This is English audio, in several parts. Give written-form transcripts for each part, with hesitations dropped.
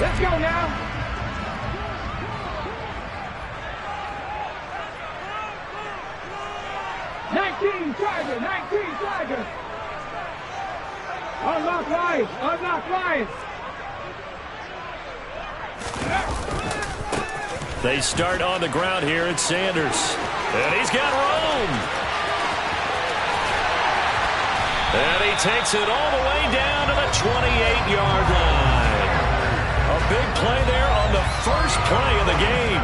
Let's go now. Tiger. Unlock lines. They start on the ground here at Sanders. And he's got room. And he takes it all the way down to the 28-yard line. A big play there on the first play of the game.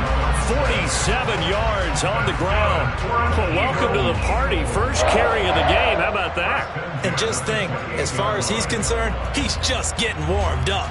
47 yards on the ground. Well, welcome to the party. First carry of the game. How about that? And just think, as far as he's concerned, he's just getting warmed up.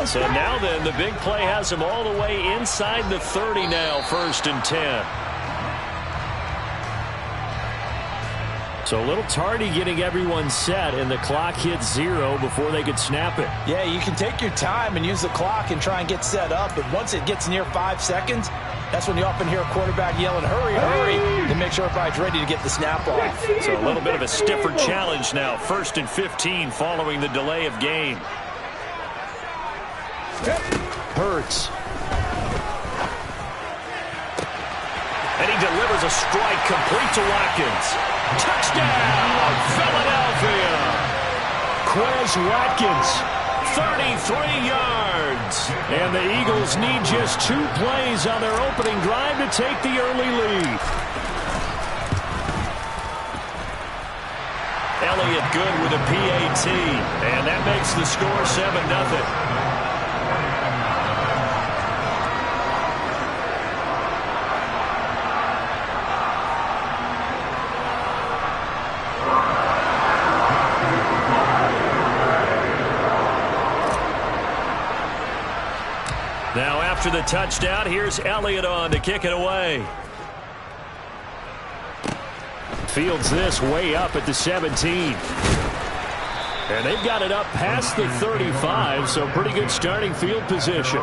So now then, the big play has him all the way inside the 30 now, 1st and 10. So a little tardy getting everyone set, and the clock hits 0 before they could snap it. Yeah, you can take your time and use the clock and try and get set up, but once it gets near 5 seconds, that's when you often hear a quarterback yelling, hurry, hurry, to make sure everybody's ready to get the snap off. So a little bit of a stiffer challenge now, 1st and 15 following the delay of game. Hurts. And he delivers a strike complete to Watkins. Touchdown, Philadelphia. Quez Watkins. 33 yards. And the Eagles need just 2 plays on their opening drive to take the early lead. Elliott good with a PAT. And that makes the score 7-0. Now after the touchdown, here's Elliott on to kick it away. Fields this way up at the 17. And they've got it up past the 35, so pretty good starting field position.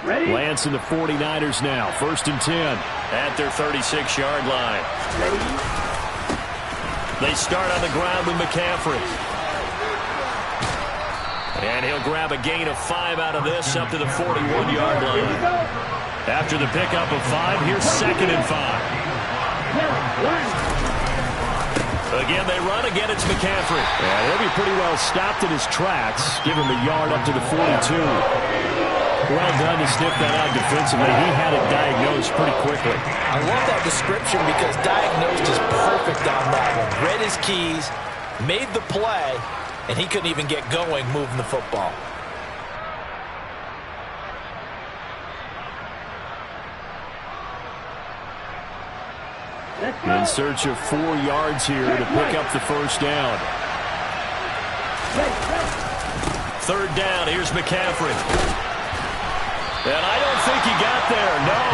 Lance and the 49ers now. 1st and 10 at their 36-yard line. They start on the ground with McCaffrey. And he'll grab a gain of 5 out of this up to the 41-yard line. After the pickup of 5, here's 2nd and 5. Again, they run. Again, it's McCaffrey. Yeah, he'll be pretty well stopped in his tracks. Give him a yard up to the 42. Well done to sniff that out defensively. He had it diagnosed pretty quickly. I love that description because diagnosed is perfect on that one. Read his keys, made the play, and he couldn't even get going moving the football. In search of 4 yards here to pick up the first down. 3rd down, here's McCaffrey. And I don't think he got there, no.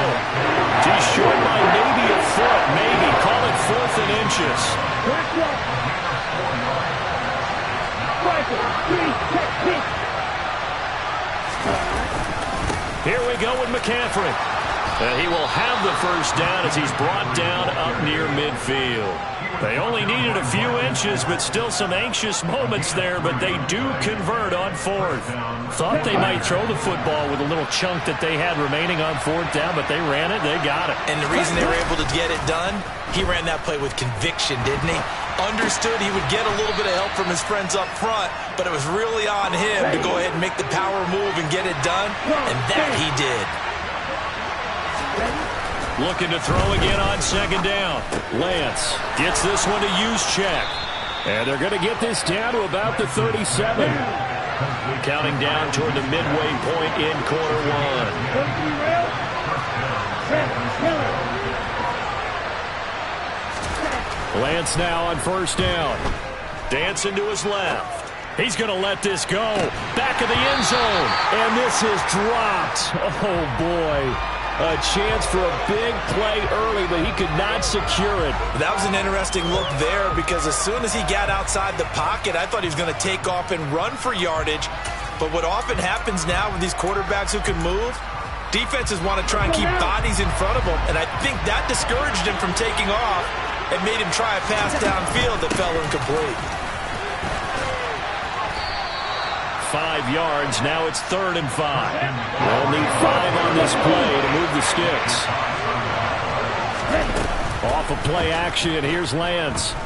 He's short by maybe a foot, maybe. Call it 4th and inches. Here we go with McCaffrey. And he will have the first down as he's brought down up near midfield. They only needed a few inches, but still some anxious moments there, but they do convert on 4th. Thought they might throw the football with a little chunk that they had remaining on 4th down, but they ran it, they got it. And the reason they were able to get it done, he ran that play with conviction, didn't he? Understood he would get a little bit of help from his friends up front, but it was really on him to go ahead and make the power move and get it done, and that he did. Looking to throw again on 2nd down. Lance gets this one to Juszczyk. And they're going to get this down to about the 37. Counting down toward the midway point in quarter 1. Lance now on first down. Dancing to his left. He's going to let this go. Back of the end zone. And this is dropped. Oh, boy. A chance for a big play early, but he could not secure it. That was an interesting look there because as soon as he got outside the pocket, I thought he was going to take off and run for yardage. But what often happens now with these quarterbacks who can move, defenses want to try and keep bodies in front of them. And I think that discouraged him from taking off and made him try a pass downfield that fell incomplete. 5 yards. Now it's 3rd and 5. They'll need 5 on this play to move the sticks. Off of play action. Here's Lance.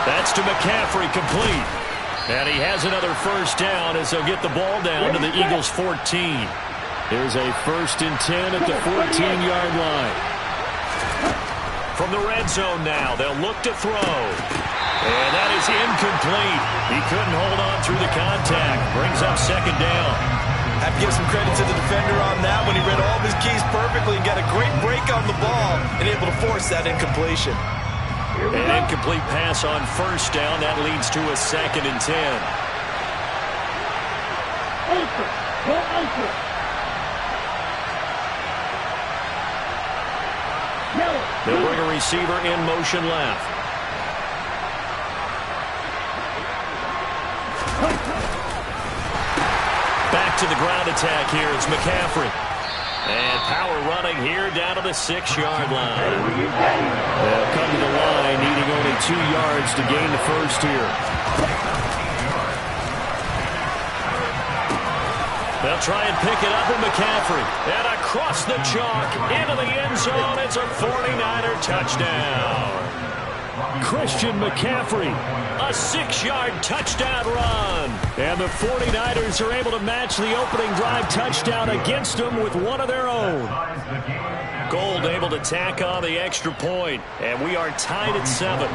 That's to McCaffrey, complete. And he has another first down as they'll get the ball down to the Eagles' 14. Here's a 1st and 10 at the 14-yard line. From the red zone now, they'll look to throw. And that is incomplete. He couldn't hold on through the contact. Brings up 2nd down. I have to give some credit to the defender on that when he read all of his keys perfectly and got a great break on the ball and able to force that incompletion. An incomplete pass on first down. That leads to a 2nd and 10. They'll bring a receiver in motion left. Back to the ground attack here. It's McCaffrey. And power running here down to the 6-yard line. They'll come to the line, needing only 2 yards to gain the first here. They'll try and pick it up with McCaffrey. And across the chalk, into the end zone. It's a 49er touchdown. Christian McCaffrey. A 6-yard touchdown run. And the 49ers are able to match the opening drive touchdown against them with one of their own. Gold able to tack on the extra point. And we are tied at 7.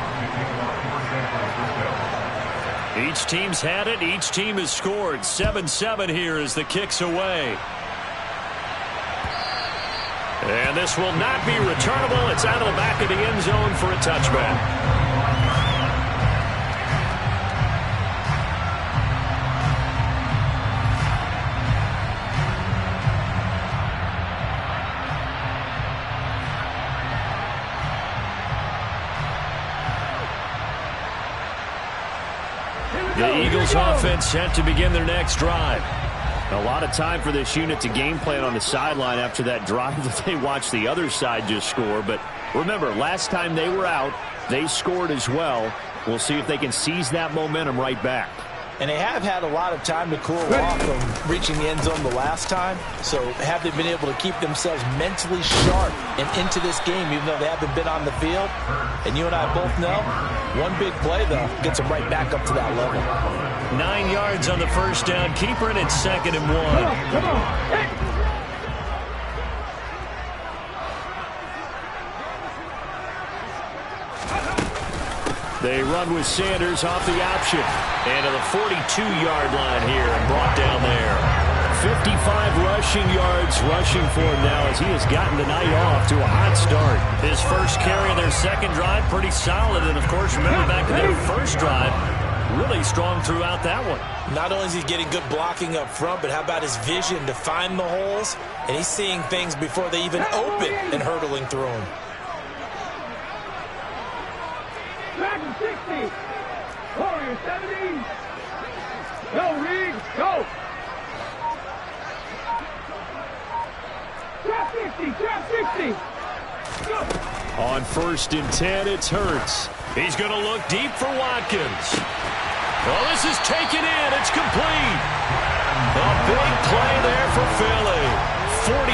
Each team's had it. Each team has scored. 7-7 here as the kick's away. And this will not be returnable. It's out of the back of the end zone for a touchback. The Eagles offense set to begin their next drive. A lot of time for this unit to game plan on the sideline after that drive that they watched the other side just score. But remember, last time they were out, they scored as well. We'll see if they can seize that momentum right back. And they have had a lot of time to cool off from reaching the end zone the last time. So have they been able to keep themselves mentally sharp and into this game, even though they haven't been on the field? And you and I both know, one big play, though, gets them right back up to that level. 9 yards on the first down. Keeper, and it's 2nd and 1. Come on. Hey. They run with Sanders off the option. And to the 42-yard line here and brought down there. 55 rushing yards rushing for him now as he has gotten the night off to a hot start. His first carry in their second drive, pretty solid. And, of course, remember back to their first drive, really strong throughout that one. Not only is he getting good blocking up front, but how about his vision to find the holes? And he's seeing things before they even open and hurdling through them. Dragon 60. Warrior 70. Go, Reed. Go. Trap 60. Trap 60. Go. On 1st and 10, it's Hurts. He's going to look deep for Watkins. Well, this is taken in. It's complete. A big play there for Philly. 48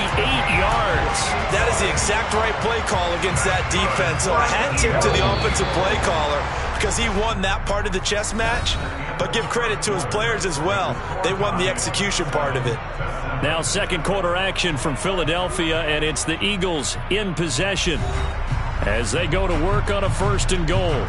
yards. That is the exact right play call against that defense. So a hat tip to the offensive play caller because he won that part of the chess match. But give credit to his players as well. They won the execution part of it. Now second quarter action from Philadelphia, and it's the Eagles in possession as they go to work on a 1st and goal.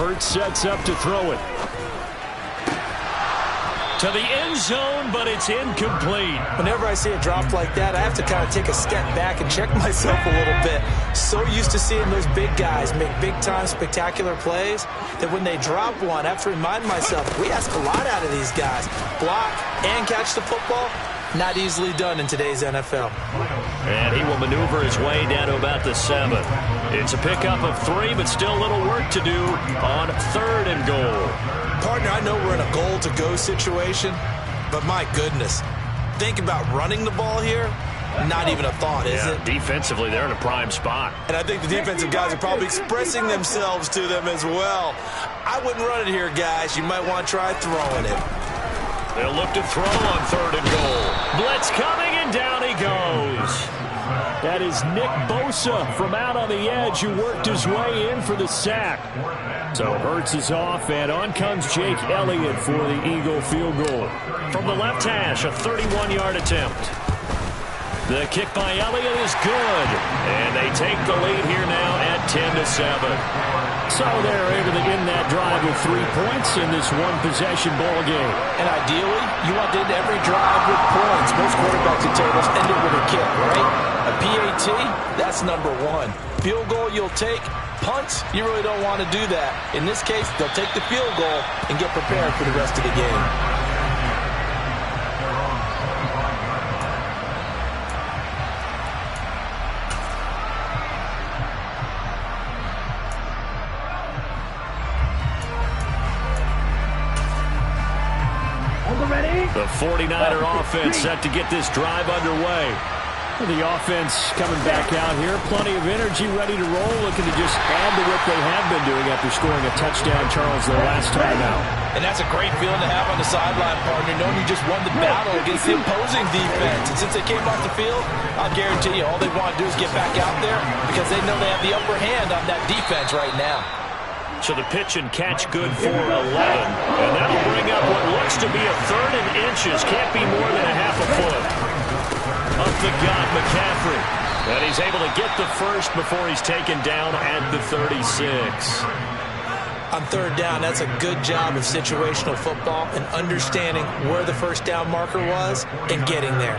Hurts sets up to throw it. To the end zone, but it's incomplete. Whenever I see a drop like that, I have to kind of take a step back and check myself a little bit. So used to seeing those big guys make big-time spectacular plays that when they drop one, I have to remind myself, we ask a lot out of these guys. Block and catch the football, not easily done in today's NFL. And he will maneuver his way down to about the 7. It's a pickup of 3, but still a little work to do on 3rd and goal. Partner, I know we're in a goal-to-go situation, but my goodness, think about running the ball here. Not even a thought, is it? Defensively, they're in a prime spot. And I think the defensive guys are probably expressing themselves to them as well. I wouldn't run it here, guys. You might want to try throwing it. They'll look to throw on 3rd and goal. Blitz coming, and down he goes. That is Nick Bosa from out on the edge who worked his way in for the sack. So Hurts is off, and on comes Jake Elliott for the Eagle field goal. From the left hash, a 31-yard attempt. The kick by Elliott is good, and they take the lead here now at 10-7. So they're able to end that drive with 3 points in this one-possession ball game. And ideally, you want to end every drive with points. Most quarterbacks at tables end it with a kick, right? A PAT, that's number 1. Field goal you'll take. Punts, you really don't want to do that. In this case, they'll take the field goal and get prepared for the rest of the game. The 49er offense set to get this drive underway. The offense coming back out here. Plenty of energy, ready to roll, looking to just add to what they have been doing after scoring a touchdown, Charles, their last time out. And that's a great feeling to have on the sideline, partner, knowing you just won the battle against the opposing defense. And since they came off the field, I'll guarantee you all they want to do is get back out there because they know they have the upper hand on that defense right now. So the pitch and catch good for 11. And that'll bring up what looks to be a 3rd and inches. Can't be more than a half a foot. Up the gut, McCaffrey. And he's able to get the first before he's taken down at the 36. On 3rd down, that's a good job of situational football and understanding where the first down marker was and getting there.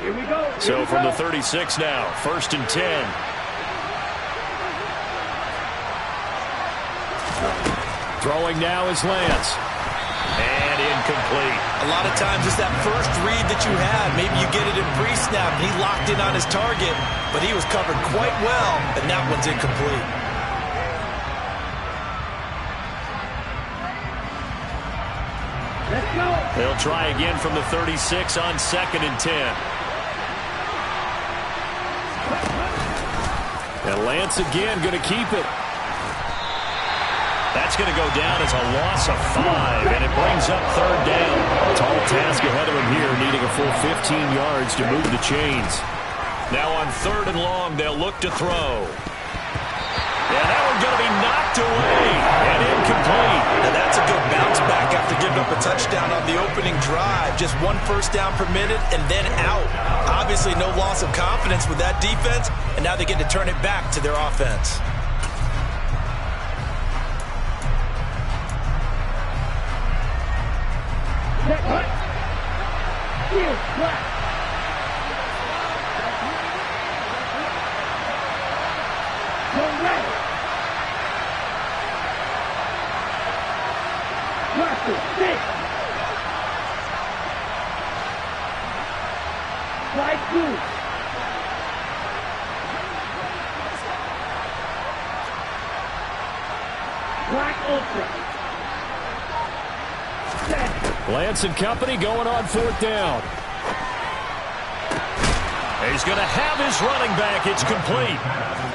Here we go. So from the 36 now, 1st and 10. Throwing now is Lance. And incomplete. A lot of times it's that first read that you have. Maybe you get it in pre-snap and he locked in on his target, but he was covered quite well, and that one's incomplete. Let's go. They'll try again from the 36 on 2nd and 10. And Lance again going to keep it. That's going to go down as a loss of 5, and it brings up 3rd down. Tall task ahead of him here, needing a full 15 yards to move the chains. Now on 3rd and long, they'll look to throw. And that one's going to be knocked away and incomplete. Now that's a good bounce back after giving up a touchdown on the opening drive. Just 1 first down permitted and then out. Obviously no loss of confidence with that defense, and now they get to turn it back to their offense. Set, cut. Heel, flat. Go right. Blaster, stick. Slide through. Black ultra. Lance and company going on 4th down. He's going to have his running back. It's complete.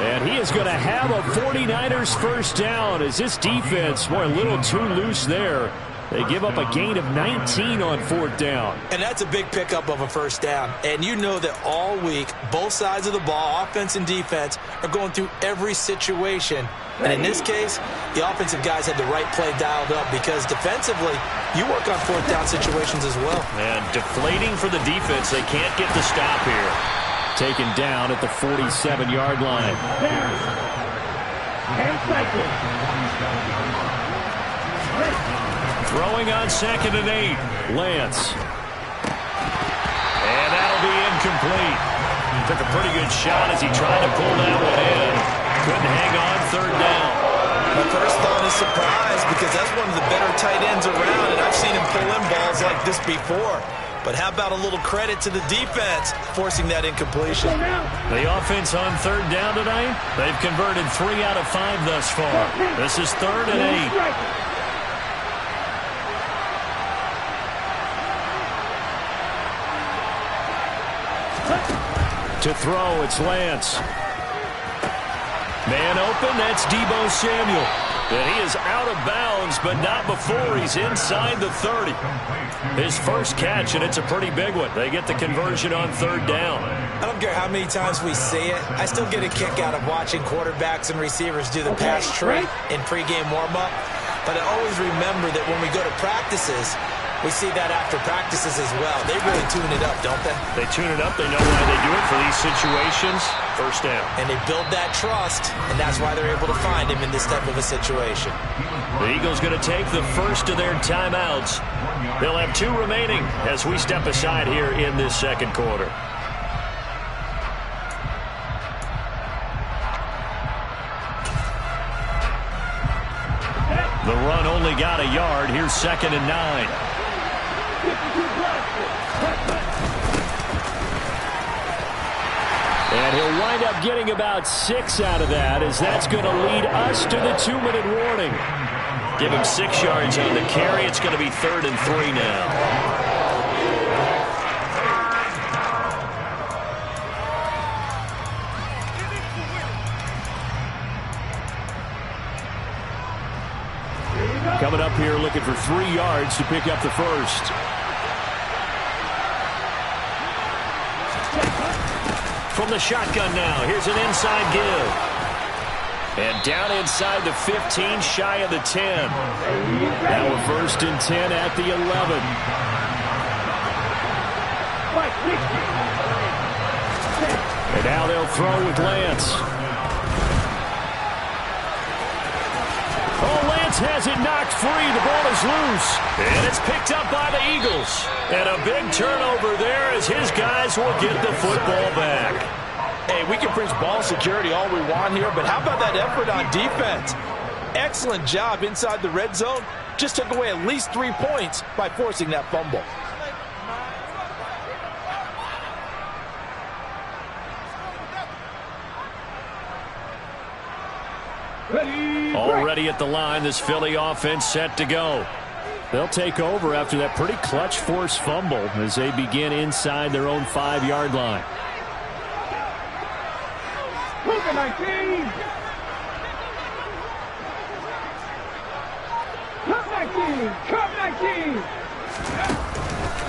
And he is going to have a 49ers first down as this defense, boy, a little too loose there. They give up a gain of 19 on 4th down. And that's a big pickup of a first down. And you know that all week, both sides of the ball, offense and defense, are going through every situation And in this case, the offensive guys had the right play dialed up because defensively, you work on fourth down situations as well. And deflating for the defense. They can't get the stop here. Taken down at the 47-yard line. And cycle. Throwing on 2nd and 8. Lance. And that'll be incomplete. Took a pretty good shot as he tried to pull that one in. Couldn't hang on 3rd down. My first thought is surprise because that's one of the better tight ends around, and I've seen him pull in balls like this before. But how about a little credit to the defense forcing that incompletion? The offense on 3rd down tonight, they've converted 3 out of 5 thus far. This is 3rd and 8. To throw, it's Lance. Man open, that's Deebo Samuel. And he is out of bounds, but not before he's inside the 30. His first catch, and it's a pretty big one. They get the conversion on 3rd down. I don't care how many times we see it. I still get a kick out of watching quarterbacks and receivers do the pass tree in pregame warm-up. But I always remember that when we go to practices, we see that after practices as well. They really tune it up, don't they? They tune it up. They know why they do it for these situations. First down. And they build that trust, and that's why they're able to find him in this type of a situation. The Eagles going to take the first of their timeouts. They'll have 2 remaining as we step aside here in this 2nd quarter. The run only got a yard. Here's 2nd and 9. And he'll wind up getting about 6 out of that, as that's going to lead us to the 2-minute warning. Give him 6 yards on the carry. It's going to be 3rd and 3 now. Coming up here looking for 3 yards to pick up the first. From the shotgun now, here's an inside give. And down inside the 15, shy of the 10. Now we're 1st and 10 at the 11. And now they'll throw with Lance. Oh, Lance has it knocked free. The ball is loose. And it's picked up by the Eagles. And a big turnover there as his guys will get the football back. Hey, we can preach ball security all we want here, but how about that effort on defense? Excellent job inside the red zone. Just took away at least 3 points by forcing that fumble. Already at the line, this Philly offense set to go. They'll take over after that pretty clutch forced fumble as they begin inside their own 5-yard line.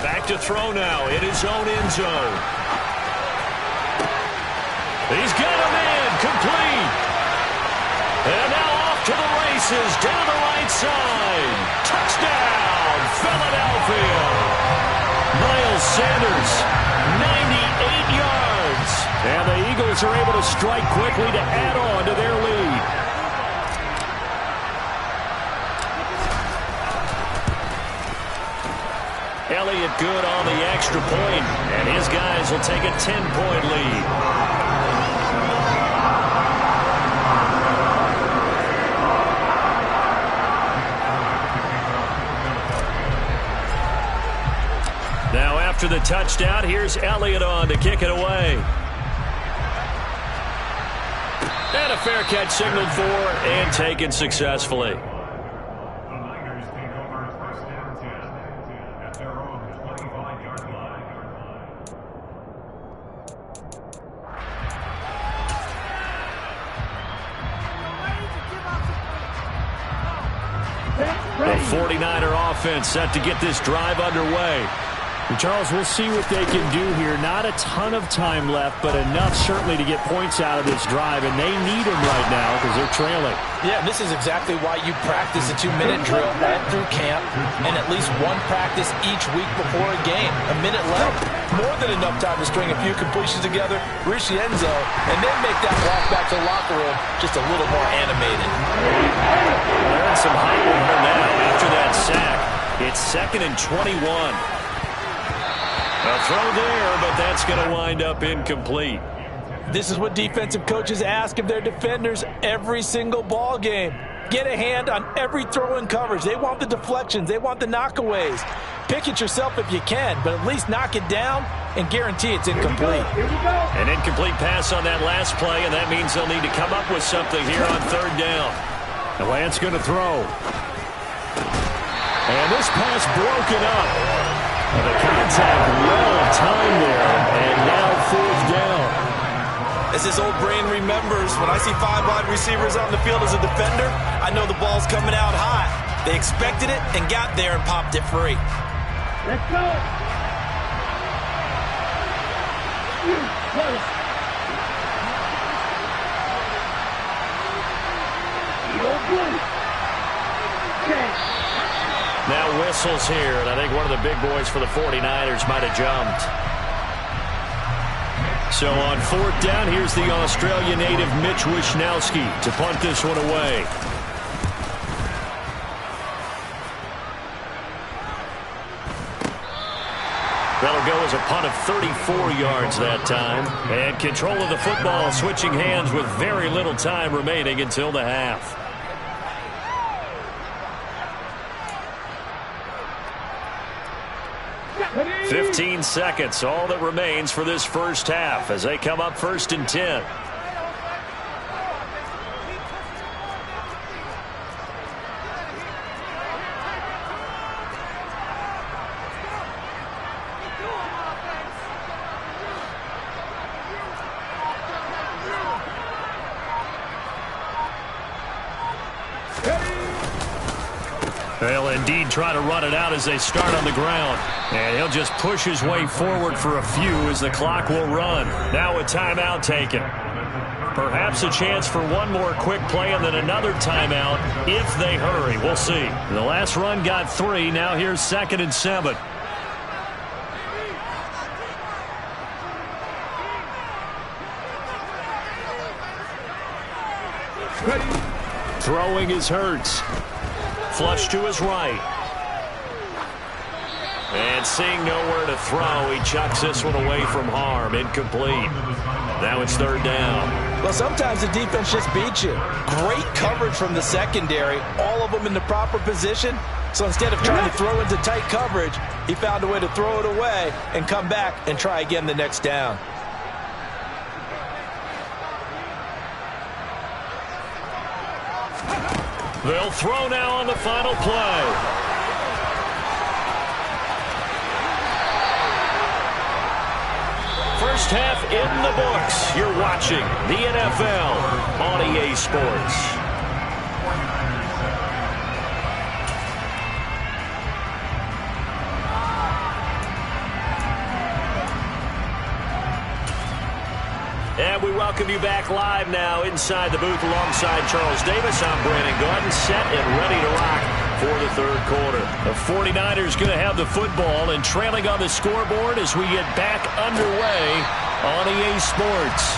Back to throw now in his own end zone. He's got him in, complete. And now off to the races, down the right side. Touchdown, Philadelphia. Miles Sanders, 98 yards. And the Eagles are able to strike quickly to add on to their lead. Elliott good on the extra point, and his guys will take a 10-point lead. Now after the touchdown, here's Elliott on to kick it away. And a fair catch signaled for and taken successfully. The 49er offense set to get this drive underway. Charles, we'll see what they can do here. Not a ton of time left, but enough certainly to get points out of this drive, and they need them right now because they're trailing. Yeah, this is exactly why you practice a 2-minute drill all through camp and at least one practice each week before a game. A minute left, more than enough time to string a few completions together, reach the end zone, and then make that walk back to the locker room just a little more animated. They're in some hot water now after that sack. It's 2nd and 21. A throw there, but that's going to wind up incomplete. This is what defensive coaches ask of their defenders every single ball game. Get a hand on every throw in coverage. They want the deflections. They want the knockaways. Pick it yourself if you can, but at least knock it down and guarantee it's incomplete. An incomplete pass on that last play, and that means they'll need to come up with something here on 3rd down. The Lance going to throw. And this pass broken up. The contact well timed there, and now 4th down. As his old brain remembers, when I see 5 wide receivers on the field as a defender, I know the ball's coming out high. They expected it and got there and popped it free. Let's go. Now whistles here, and I think one of the big boys for the 49ers might have jumped. So on 4th down, here's the Australia native Mitch Wishnowsky to punt this one away. That'll go as a punt of 34 yards that time. And control of the football switching hands with very little time remaining until the half. 15 seconds, all that remains for this first half as they come up 1st and 10. They'll indeed try to run it out as they start on the ground. And he'll just push his way forward for a few as the clock will run. Now a timeout taken. Perhaps a chance for one more quick play and then another timeout if they hurry. We'll see. The last run got 3. Now here's 2nd and 7. Throwing is Hurts. Flush to his right. And seeing nowhere to throw, he chucks this one away from harm. Incomplete. Now it's 3rd down. Well, sometimes the defense just beats you. Great coverage from the secondary. All of them in the proper position. So instead of trying to throw into tight coverage, he found a way to throw it away and come back and try again the next down. They'll throw now on the final play. First half in the books. You're watching the NFL on EA Sports. And we welcome you back live now inside the booth alongside Charles Davis. I'm Brandon Gordon, set and ready to rock for the 3rd quarter. The 49ers going to have the football and trailing on the scoreboard as we get back underway on EA Sports.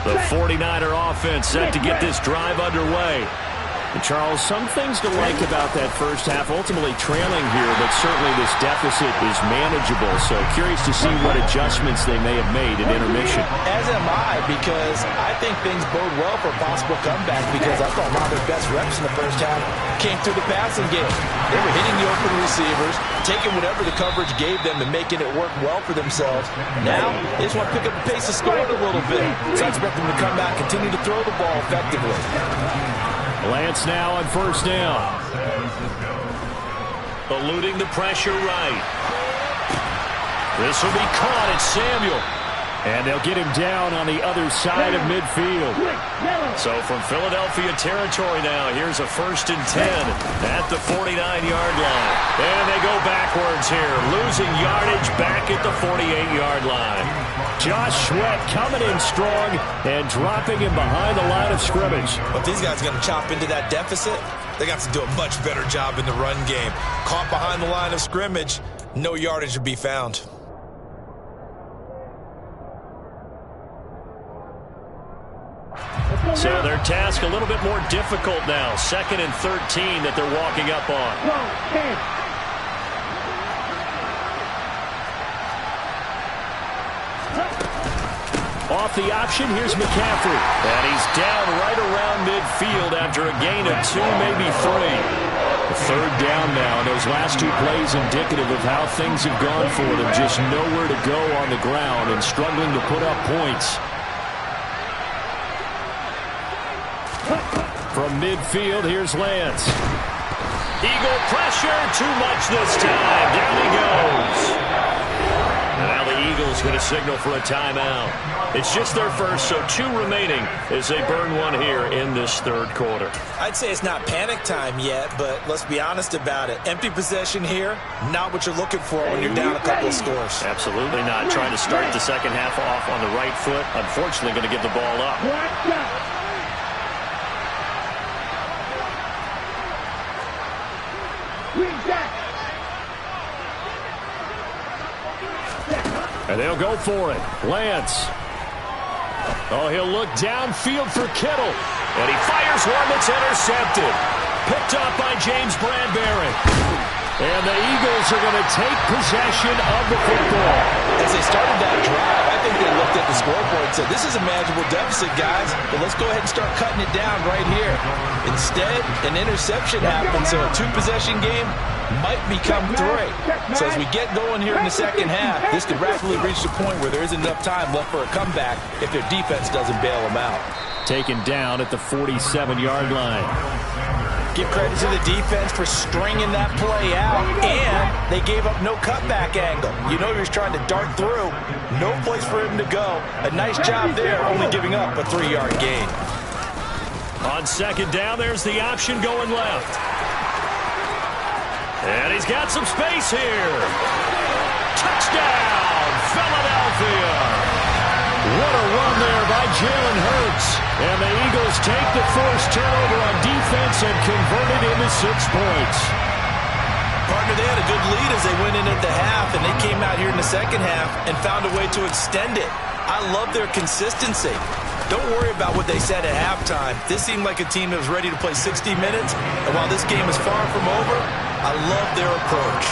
The 49er offense set to get this drive underway. And Charles, some things to like about that first half, ultimately trailing here, but certainly this deficit is manageable. So curious to see what adjustments they may have made at intermission. As am I, because I think things bode well for a possible comeback, because I thought one of their best reps in the first half came through the passing game. They were hitting the open receivers, taking whatever the coverage gave them and making it work well for themselves. Now, they just want to pick up the pace of scoring a little bit. So I expect them to come back, continue to throw the ball effectively. Lance now on 1st down. Eluding the pressure right. This will be caught. It's Samuel. And they'll get him down on the other side of midfield. So from Philadelphia territory now, here's a 1st and 10 at the 49-yard line. And they go backwards here, losing yardage back at the 48-yard line. Josh Sweat coming in strong and dropping him behind the line of scrimmage. But these guys are going to chop into that deficit. They got to do a much better job in the run game. Caught behind the line of scrimmage, no yardage to be found. So their task a little bit more difficult now. 2nd and 13 that they're walking up on. Off the option, here's McCaffrey. And he's down right around midfield after a gain of 2, maybe 3. The 3rd down now, and those last 2 plays indicative of how things have gone for them. Just nowhere to go on the ground and struggling to put up points. From midfield, here's Lance. Eagle pressure, too much this time. Down he goes. And now the Eagles going to signal for a timeout. It's just their first, so 2 remaining as they burn one here in this 3rd quarter. I'd say it's not panic time yet, but let's be honest about it. Empty possession here, not what you're looking for when you're down a couple of scores. Absolutely not. Trying to start the second half off on the right foot. Unfortunately, going to give the ball up. And they'll go for it. Lance. Oh, he'll look downfield for Kittle. And he fires one that's intercepted. Picked up by James Bradbury. And the Eagles are going to take possession of the football. As they started that drive, I think they looked at the scoreboard and said, this is a manageable deficit, guys, but let's go ahead and start cutting it down right here. Instead, an interception happened, so a 2-possession game might become 3. So as we get going here in the second half, this could rapidly reach the point where there isn't enough time left for a comeback if their defense doesn't bail them out. Taken down at the 47-yard line. Give credit to the defense for stringing that play out, and they gave up no cutback angle. You know he was trying to dart through. No place for him to go. A nice job there, only giving up a 3-yard gain. On 2nd down, there's the option going left. And he's got some space here. Touchdown, Philadelphia. What a run there by Jalen Hurts. And the Eagles take the forced turnover on defense and convert it into 6 points. Partner, they had a good lead as they went in at the half, and they came out here in the second half and found a way to extend it. I love their consistency. Don't worry about what they said at halftime. This seemed like a team that was ready to play 60 minutes, and while this game is far from over, I love their approach.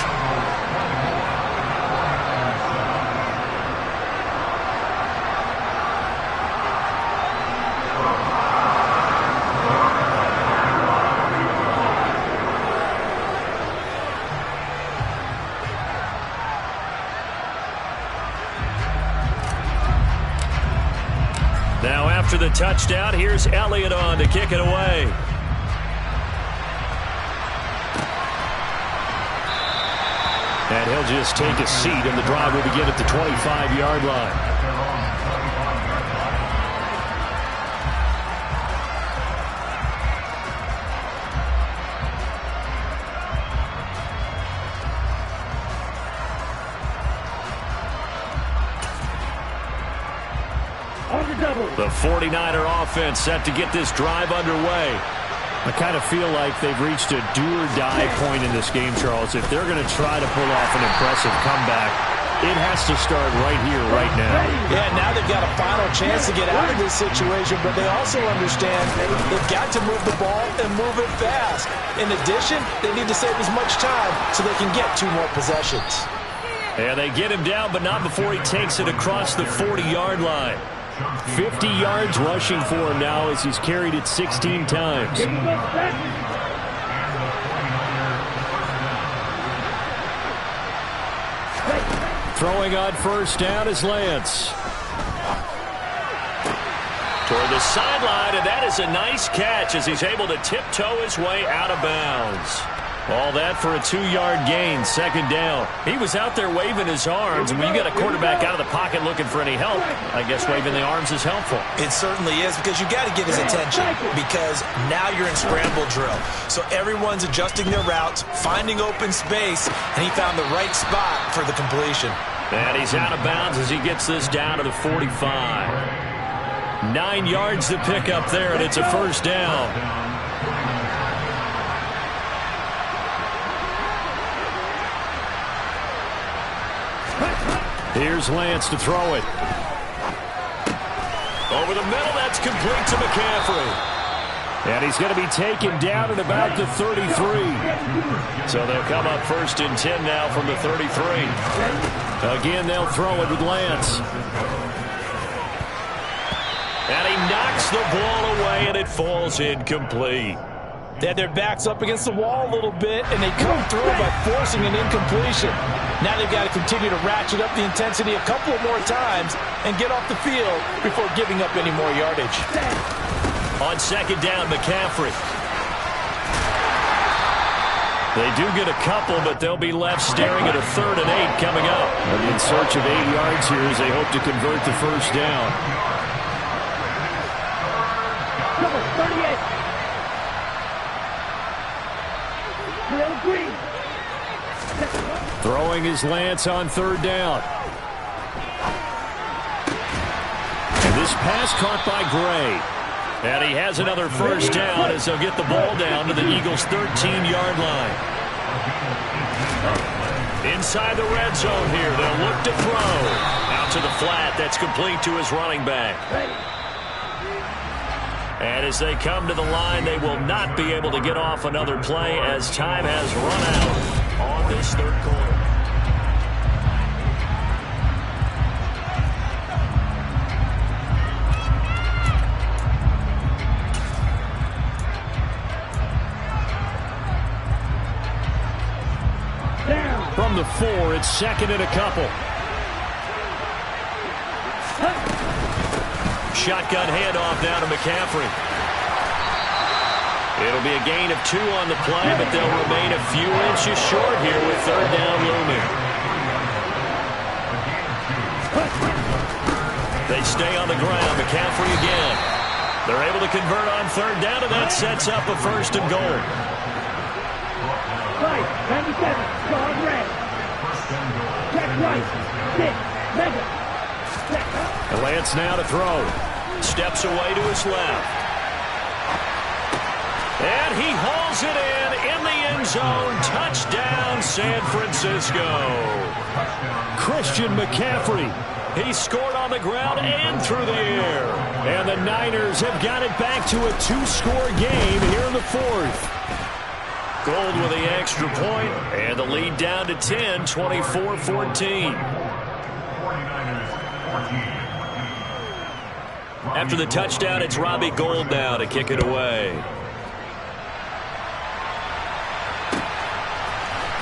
Now after the touchdown, here's Elliott on to kick it away. And he'll just take a seat, and the drive will begin at the 25-yard line. The 49er offense set to get this drive underway. I kind of feel like they've reached a do-or-die point in this game, Charles. If they're going to try to pull off an impressive comeback, it has to start right here, right now. Yeah, now they've got a final chance to get out of this situation, but they also understand they've got to move the ball and move it fast. In addition, they need to save as much time so they can get 2 more possessions. And they get him down, but not before he takes it across the 40-yard line. 50 yards rushing for him now as he's carried it 16 times. Throwing on 1st down is Lance. Toward the sideline, and that is a nice catch as he's able to tiptoe his way out of bounds. All that for a 2-yard gain, second down. He was out there waving his arms, and when you got a quarterback out of the pocket looking for any help, I guess waving the arms is helpful. It certainly is, because you got to get his attention, because now you're in scramble drill. So everyone's adjusting their routes, finding open space, and he found the right spot for the completion. And he's out of bounds as he gets this down to the 45. 9 yards to pick up there, and it's a first down. Here's Lance to throw it. Over the middle, that's complete to McCaffrey. And he's going to be taken down at about the 33. So they'll come up first and 10 now from the 33. Again, they'll throw it with Lance. And he knocks the ball away, and it falls incomplete. They had their backs up against the wall a little bit, and they come through by forcing an incompletion. Now they've got to continue to ratchet up the intensity a couple of more times and get off the field before giving up any more yardage. On second down, McCaffrey. They do get a couple, but they'll be left staring at a 3rd and 8 coming up. And in search of 8 yards here as they hope to convert the first down. Number 38. Real green. Throwing is Lance on 3rd down. And this pass caught by Gray. And he has another first down as they'll get the ball down to the Eagles' 13-yard line. Inside the red zone here, they'll look to throw. Out to the flat, that's complete to his running back. And as they come to the line, they will not be able to get off another play as time has run out on this 3rd quarter. From the 4, it's 2nd and a couple. Shotgun handoff down to McCaffrey. It'll be a gain of 2 on the play, but they'll remain a few inches short here with 3rd down looming. They stay on the ground. McCaffrey again. They're able to convert on 3rd down, and that sets up a 1st and goal. Right, 97, guard red. Check right, 6, mega. And Lance now to throw. Steps away to his left. And he hauls it in the end zone. Touchdown, San Francisco. Christian McCaffrey. He scored on the ground and through the air. And the Niners have got it back to a 2-score game here in the 4th. Gold with the extra point, and the lead down to 10, 24-14. After the touchdown, it's Robbie Gould now to kick it away.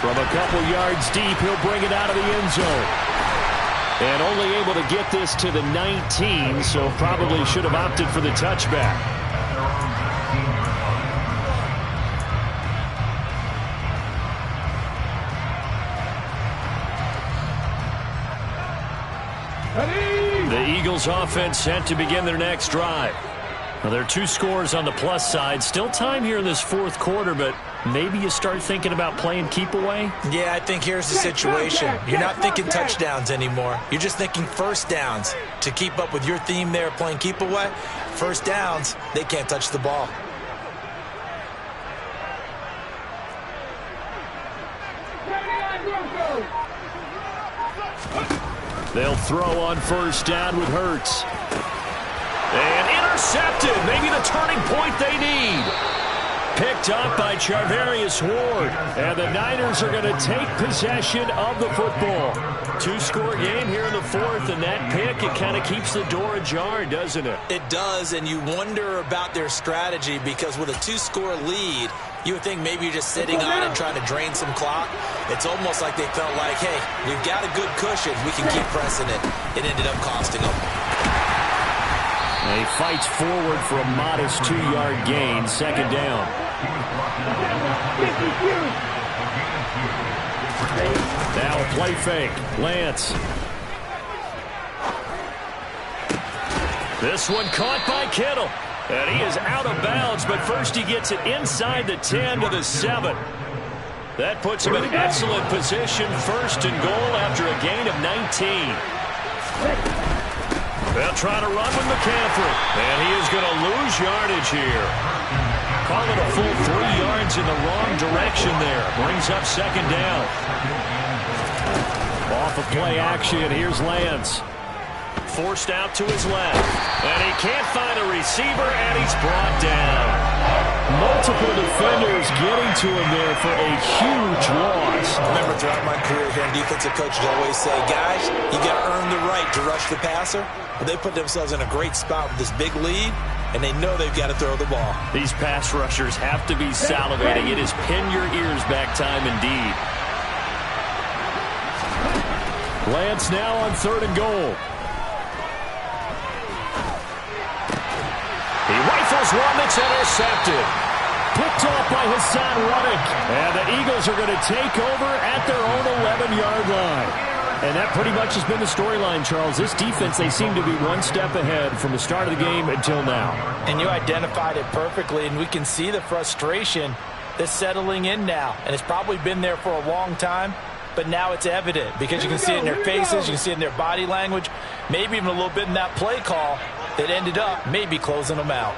From a couple yards deep, he'll bring it out of the end zone. And only able to get this to the 19, so probably should have opted for the touchback. The Eagles offense set to begin their next drive. Well, there are 2 scores on the plus side. Still time here in this 4th quarter, but maybe you start thinking about playing keep away? Yeah, I think here's the situation. You're not thinking touchdowns anymore. You're just thinking first downs. To keep up with your theme there, playing keep away, first downs, they can't touch the ball. They'll throw on first down with Hurts. And intercepted. Maybe the turning point they need. Picked up by Charvarius Ward. And the Niners are going to take possession of the football. 2-score game here in the 4th, and that pick, it kind of keeps the door ajar, doesn't it? It does, and you wonder about their strategy, because with a 2-score lead, you would think maybe you're just sitting on and trying to drain some clock. It's almost like they felt like, hey, we've got a good cushion. We can keep pressing it. It ended up costing them. And he fights forward for a modest 2-yard gain, second down. play fake. Lance. This one caught by Kittle. And he is out of bounds, but first he gets it inside the 10 to the 7. That puts him in excellent position, first and goal after a gain of 19. They'll try to run with McCaffrey, and he is going to lose yardage here. Call it a full 3 yards in the wrong direction there. Brings up second down. Off of play action, here's Lance. Forced out to his left. And he can't find a receiver, and he's brought down. Multiple defenders getting to him there for a huge loss. Remember, throughout my career here, defensive coaches always say, guys, you got to earn the right to rush the passer. But they put themselves in a great spot with this big lead, and they know they've got to throw the ball. These pass rushers have to be salivating. It is pin your ears back time indeed. Lance now on 3rd and goal. He rifles one that's intercepted. Picked off by Hassan Reddick. And the Eagles are going to take over at their own 11-yard line. And that pretty much has been the storyline, Charles. This defense, they seem to be one step ahead from the start of the game until now. And you identified it perfectly, and we can see the frustration that's settling in now. And it's probably been there for a long time, but now it's evident because you can see it in their faces, you can see it in their body language, maybe even a little bit in that play call that ended up maybe closing them out.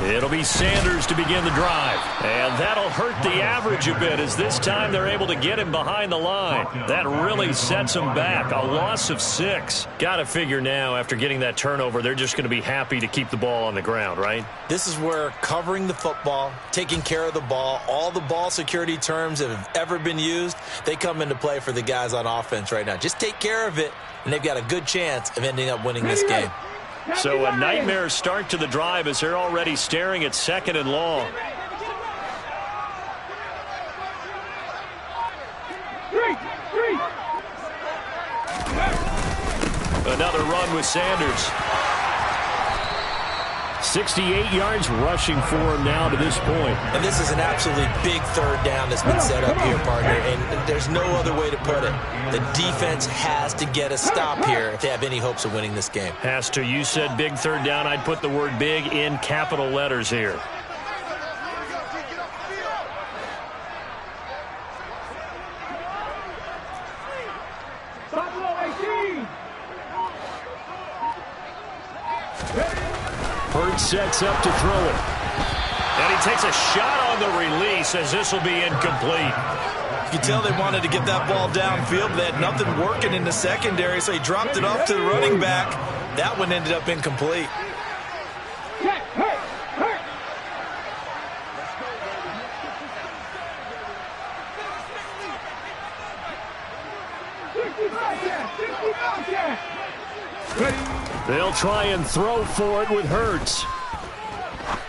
It'll be Sanders to begin the drive. And that'll hurt the average a bit as this time they're able to get him behind the line. That really sets him back. A loss of 6. Got to figure now after getting that turnover, they're just going to be happy to keep the ball on the ground, right? This is where covering the football, taking care of the ball, all the ball security terms that have ever been used, they come into play for the guys on offense right now. Just take care of it, and they've got a good chance of ending up winning this game. So a nightmare start to the drive as they're already staring at 2nd and long. Another run with Sanders. 68 yards rushing for him now to this point. And this is an absolutely big 3rd down that's been set up here, partner, and there's no other way to put it. The defense has to get a stop here if they have any hopes of winning this game. Has to. You said big 3rd down. I'd put the word big in capital letters here. Sets up to throw it. And he takes a shot on the release as this will be incomplete. You can tell they wanted to get that ball downfield, but they had nothing working in the secondary, so he dropped it off to the running back. That one ended up incomplete. They'll try and throw for it with Hurts.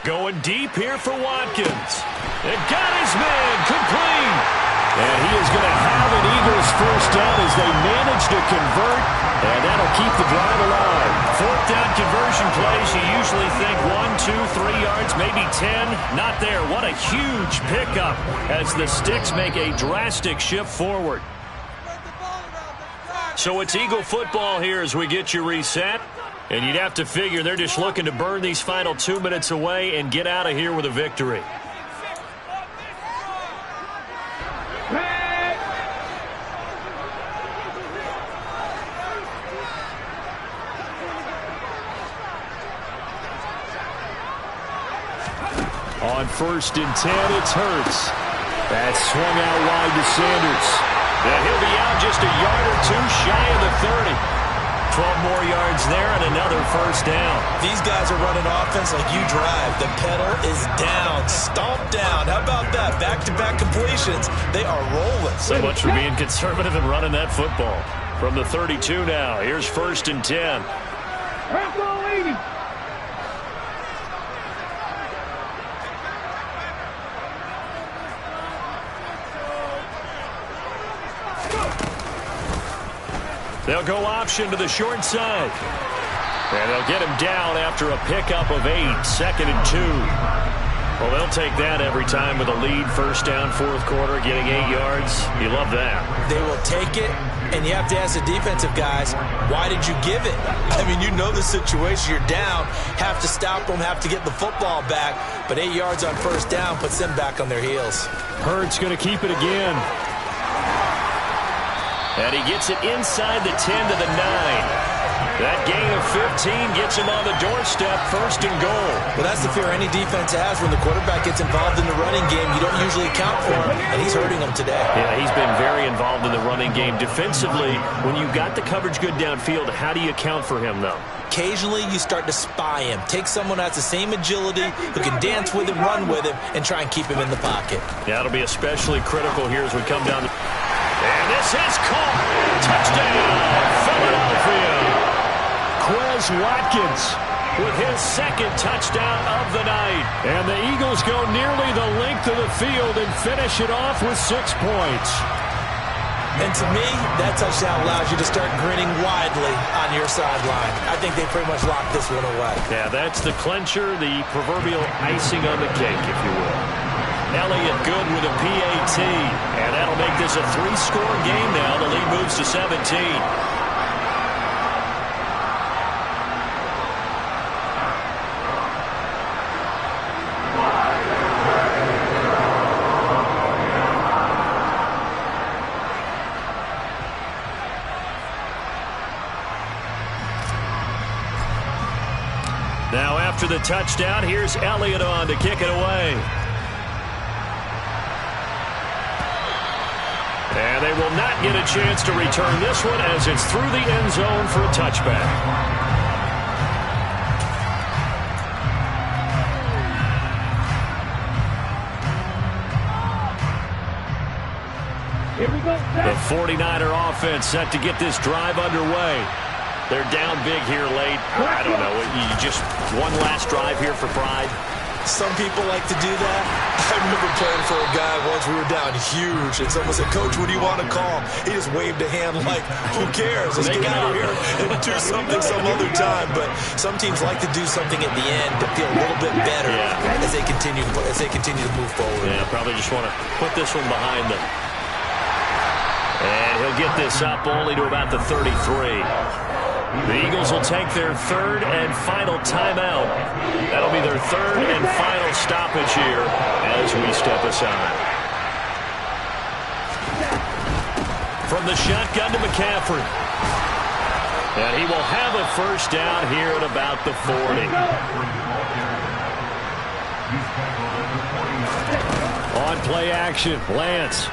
Going deep here for Watkins. It got his man complete. And he is going to have an Eagles first down as they manage to convert, and that'll keep the drive alive. 4th down conversion plays, you usually think 1, 2, 3 yards, maybe 10. Not there. What a huge pickup as the Sticks make a drastic shift forward. So it's Eagle football here as we get you reset. And you'd have to figure they're just looking to burn these final 2 minutes away and get out of here with a victory. On 1st and 10, it's Hurts. That's swung out wide to Sanders. And he'll be out just a yard or 2 shy of the 30. 12 more yards there and another first down. These guys are running offense like you drive. The pedal is down, stomped down. How about that? Back-to-back completions. They are rolling. So much for being conservative and running that football. From the 32 now, here's 1st and 10. They'll go option to the short side. And they'll get him down after a pickup of 8. 2nd and 2. Well, they'll take that every time with a lead, first down, fourth quarter, getting 8 yards. You love that. They will take it, and you have to ask the defensive guys, why did you give it? I mean, you know the situation. You're down, have to stop them, have to get the football back, but 8 yards on first down puts them back on their heels. Hurts going to keep it again. And he gets it inside the 10 to the 9. That gain of 15 gets him on the doorstep, first and goal. Well, that's the fear any defense has when the quarterback gets involved in the running game. You don't usually account for him, and he's hurting them today. Yeah, he's been very involved in the running game. Defensively, when you've got the coverage good downfield, how do you account for him, though? Occasionally, you start to spy him. Take someone who has the same agility, who can dance with him, run with him, and try and keep him in the pocket. Yeah, it'll be especially critical here as we come down. And this is caught. Touchdown, Philadelphia. Quez Watkins with his second touchdown of the night. And the Eagles go nearly the length of the field and finish it off with 6 points. And to me, that touchdown allows you to start grinning widely on your sideline. I think they pretty much locked this one away. Yeah, that's the clincher, the proverbial icing on the cake, if you will. Elliott good with a PAT. And that'll make this a 3-score game now. The lead moves to 17. Now after the touchdown, here's Elliott on to kick it away. And they will not get a chance to return this one as it's through the end zone for a touchback. Here we go. The 49er offense set to get this drive underway. They're down big here late. I don't know. You just one last drive here for pride. Some people like to do that. I remember playing for a guy once. We were down huge, and someone said, "Coach, what do you want to call?" He just waved a hand like, "Who cares? Let's get out of here and do something some other time." But some teams like to do something at the end to feel a little bit better as they continue to move forward. Yeah, probably just want to put this one behind them. And he'll get this up only to about the 33. The Eagles will take their third and final timeout. That'll be their third and final stoppage here as we step aside. From the shotgun to McCaffrey. And he will have a first down here at about the 40. On play action, Lance.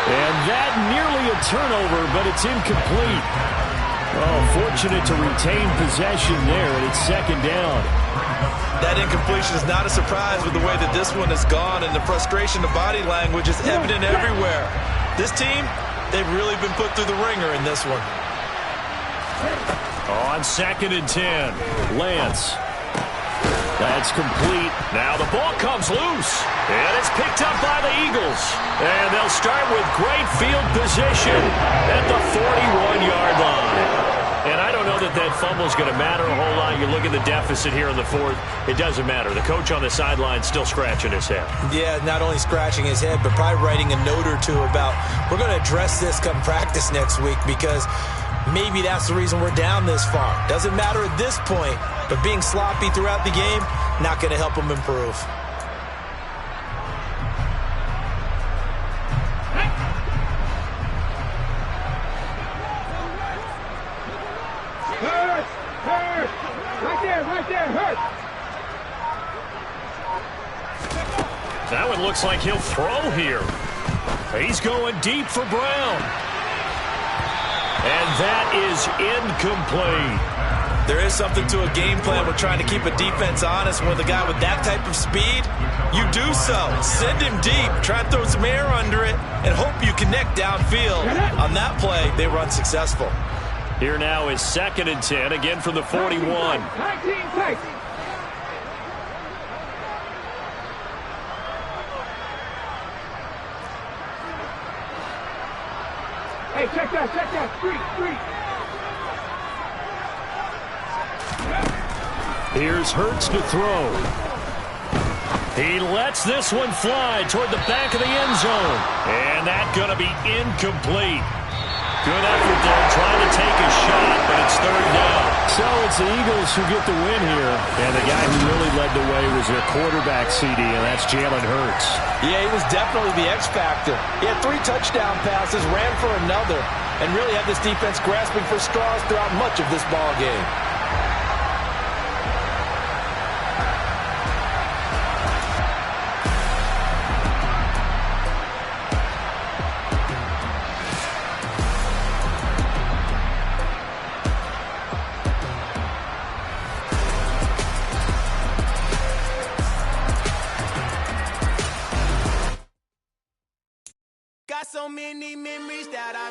And that nearly a turnover, but it's incomplete. Oh, fortunate to retain possession there, and it's second down. That incompletion is not a surprise with the way that this one has gone, and the frustration of body language is evident everywhere. This team, they've really been put through the ringer in this one. On second and 10, Lance. That's complete. Now the ball comes loose. And it's picked up by the Eagles. And they'll start with great field position at the 41-yard line. And I don't know that that fumble is going to matter a whole lot. You look at the deficit here in the fourth. It doesn't matter. The coach on the sideline still scratching his head. Yeah, not only scratching his head, but probably writing a note or two about, we're going to address this come practice next week, because maybe that's the reason we're down this far. Doesn't matter at this point, but being sloppy throughout the game, not going to help them improve. Hurt! Right there, hurt! That one looks like he'll throw here. He's going deep for Brown. And that is incomplete. There is something to a game plan. We're trying to keep a defense honest. With a guy with that type of speed, you do so. Send him deep. Try and throw some air under it and hope you connect downfield. On that play, they were unsuccessful. Here now is second and 10, again from the 41. 19 tight. Hey, check that. Street. Here's Hurts to throw. He lets this one fly toward the back of the end zone. And that's going to be incomplete. Good effort there trying to take a shot, but it's third down. So it's the Eagles who get the win here. And the guy who really led the way was their quarterback, CD, and that's Jalen Hurts. Yeah, he was definitely the X factor. He had 3 touchdown passes, ran for another, and really had this defense grasping for straws throughout much of this ball game. Got so many memories that I